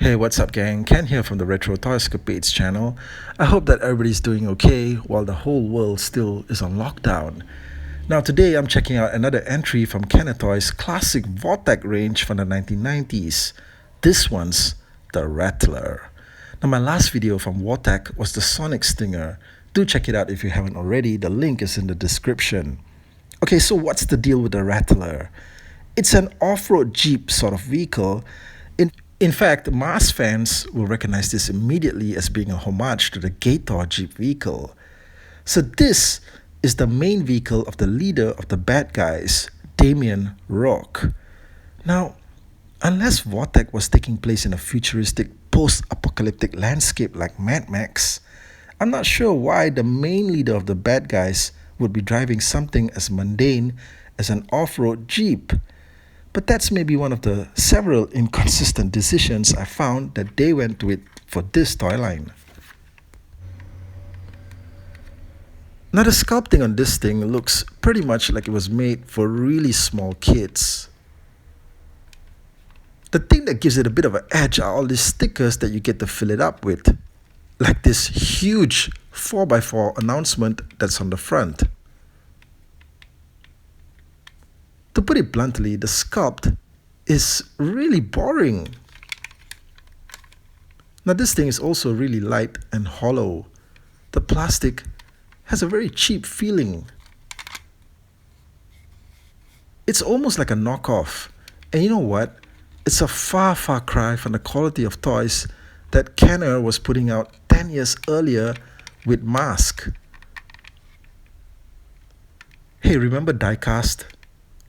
Hey, what's up, gang? Ken here from the Retro Toy Escapades channel. I hope that everybody's doing okay while the whole world still is on lockdown. Now, today I'm checking out another entry from KENNER Toys' classic VOR-TECH range from the 1990s. This one's the Rattler. Now, my last video from VOR-TECH was the Sonic Stinger. Do check it out if you haven't already. The link is in the description. Okay, so what's the deal with the Rattler? It's an off-road Jeep sort of vehicle. In fact, M.A.S.K fans will recognize this immediately as being a homage to the Gator Jeep Vehicle. So this is the main vehicle of the leader of the bad guys, Damien Rourke. Now, unless VOR-TECH was taking place in a futuristic post-apocalyptic landscape like Mad Max, I'm not sure why the main leader of the bad guys would be driving something as mundane as an off-road Jeep. But that's maybe one of the several inconsistent decisions I found that they went with for this toy line. Now, the sculpting on this thing looks pretty much like it was made for really small kids. The thing that gives it a bit of an edge are all these stickers that you get to fill it up with, like this huge 4x4 announcement that's on the front. To put it bluntly, the sculpt is really boring. Now, this thing is also really light and hollow. The plastic has a very cheap feeling. It's almost like a knockoff. And you know what? It's a far cry from the quality of toys that KENNER was putting out 10 years earlier with M.A.S.K. Hey, remember diecast?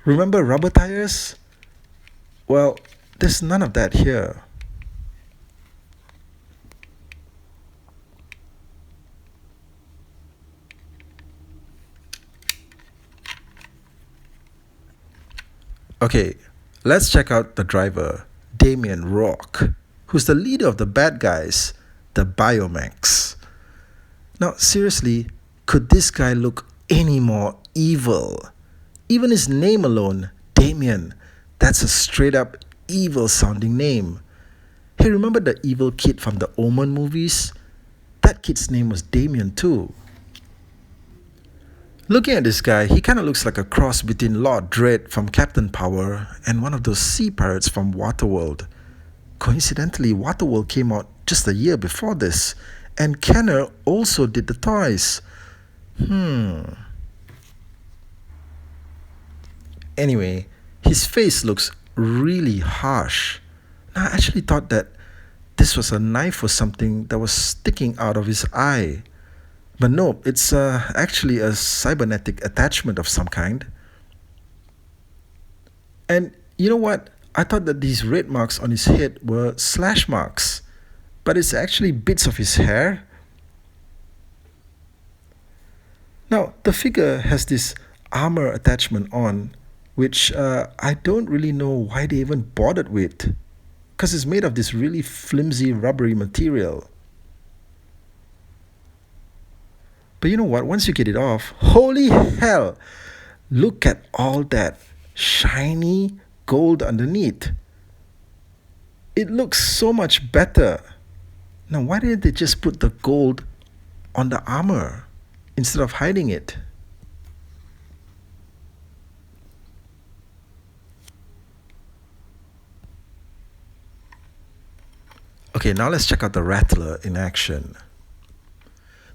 Remember rubber tires? Well, there's none of that here. Okay, let's check out the driver, Damien Rourke, who's the leader of the bad guys, the M.A.S.K. Now, seriously, could this guy look any more evil? Even his name alone, Damien, that's a straight up evil sounding name. Hey, remember the evil kid from the Omen movies? That kid's name was Damien too. Looking at this guy, he kind of looks like a cross between Lord Dread from Captain Power and one of those sea pirates from Waterworld. Coincidentally, Waterworld came out just a year before this, and KENNER also did the toys. Anyway, his face looks really harsh. Now, I actually thought that this was a knife or something that was sticking out of his eye. But no, it's actually a cybernetic attachment of some kind. And you know what? I thought that these red marks on his head were slash marks, but it's actually bits of his hair. Now, the figure has this armor attachment on, which I don't really know why they even bothered with, because it's made of this really flimsy rubbery material. But you know what, once you get it off, holy hell, look at all that shiny gold underneath. It looks so much better. Now, why didn't they just put the gold on the armor instead of hiding it? Okay, now let's check out the Rattler in action.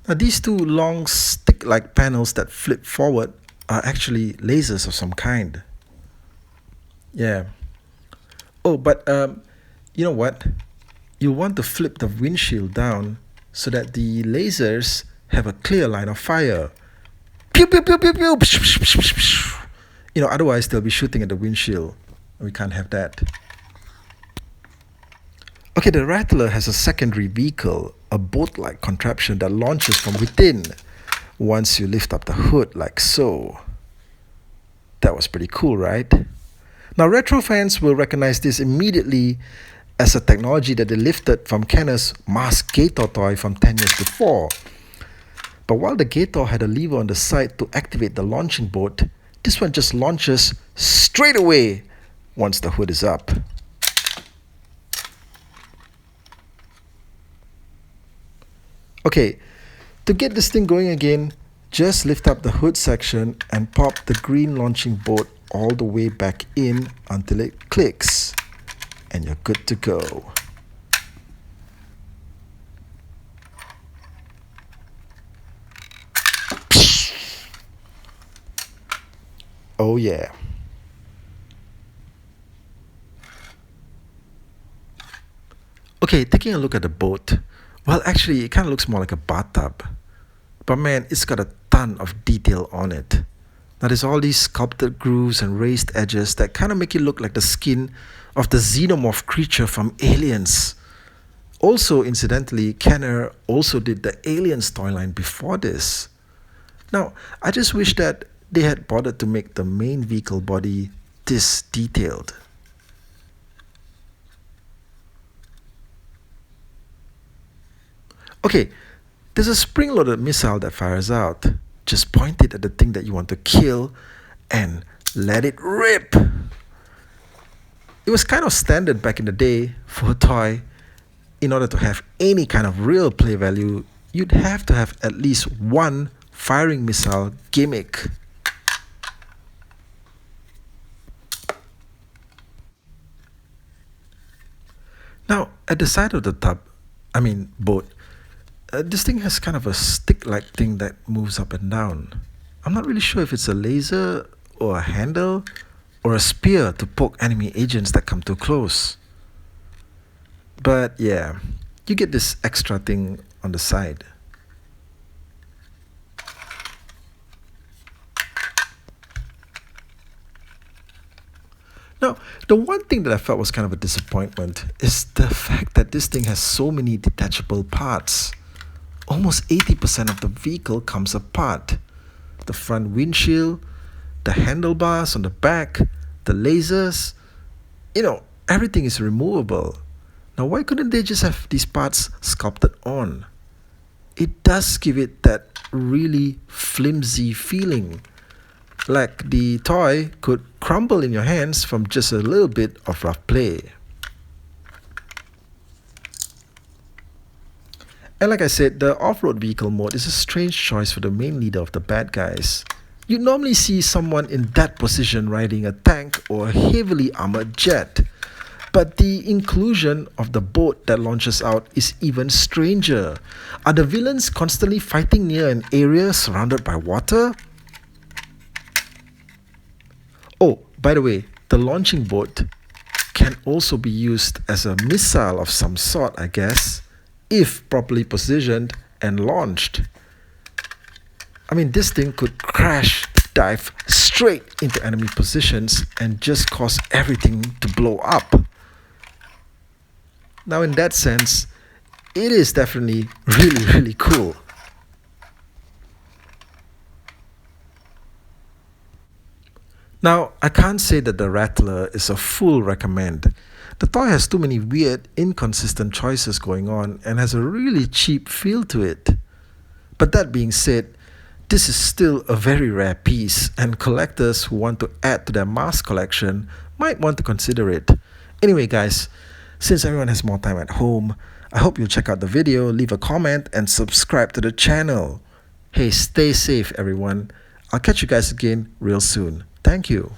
Now, these two long stick-like panels that flip forward are actually lasers of some kind. Yeah. Oh, but you know what? You'll want to flip the windshield down so that the lasers have a clear line of fire. Pew, pew, pew, pew, pew. You know, otherwise they'll be shooting at the windshield. We can't have that. Okay, the Rattler has a secondary vehicle, a boat-like contraption that launches from within once you lift up the hood like so. That was pretty cool, right? Now, retro fans will recognize this immediately as a technology that they lifted from KENNER's M.A.S.K Gator toy from 10 years before. But while the Gator had a lever on the side to activate the launching boat, this one just launches straight away once the hood is up. Okay, to get this thing going again, just lift up the hood section and pop the green launching bolt all the way back in until it clicks, and you're good to go. Oh yeah. Okay, taking a look at the boat. Well, actually, it kind of looks more like a bathtub. But man, it's got a ton of detail on it. Now there's all these sculpted grooves and raised edges that kind of make it look like the skin of the xenomorph creature from Aliens. Also, incidentally, KENNER also did the Aliens toy line before this. Now, I just wish that they had bothered to make the main vehicle body this detailed. Okay, there's a spring-loaded missile that fires out. Just point it at the thing that you want to kill and let it rip. It was kind of standard back in the day for a toy. In order to have any kind of real play value, you'd have to have at least one firing missile gimmick. Now, at the side of the boat, this thing has kind of a stick-like thing that moves up and down. I'm not really sure if it's a laser or a handle or a spear to poke enemy agents that come too close. But yeah, you get this extra thing on the side. Now, the one thing that I felt was kind of a disappointment is the fact that this thing has so many detachable parts. Almost 80% of the vehicle comes apart. The front windshield, the handlebars on the back, the lasers, everything is removable. Now, why couldn't they just have these parts sculpted on? It does give it that really flimsy feeling, like the toy could crumble in your hands from just a little bit of rough play. And like I said, the off-road vehicle mode is a strange choice for the main leader of the bad guys. You normally see someone in that position riding a tank or a heavily armored jet. But the inclusion of the boat that launches out is even stranger. Are the villains constantly fighting near an area surrounded by water? Oh, by the way, the launching boat can also be used as a missile of some sort, I guess, if properly positioned and launched. This thing could crash dive straight into enemy positions and just cause everything to blow up. Now, in that sense, it is definitely really, really cool. Now, I can't say that the Rattler is a full recommend. The toy has too many weird, inconsistent choices going on and has a really cheap feel to it. But that being said, this is still a very rare piece, and collectors who want to add to their M.A.S.K collection might want to consider it. Anyway guys, since everyone has more time at home, I hope you'll check out the video, leave a comment and subscribe to the channel. Hey, stay safe everyone. I'll catch you guys again real soon. Thank you.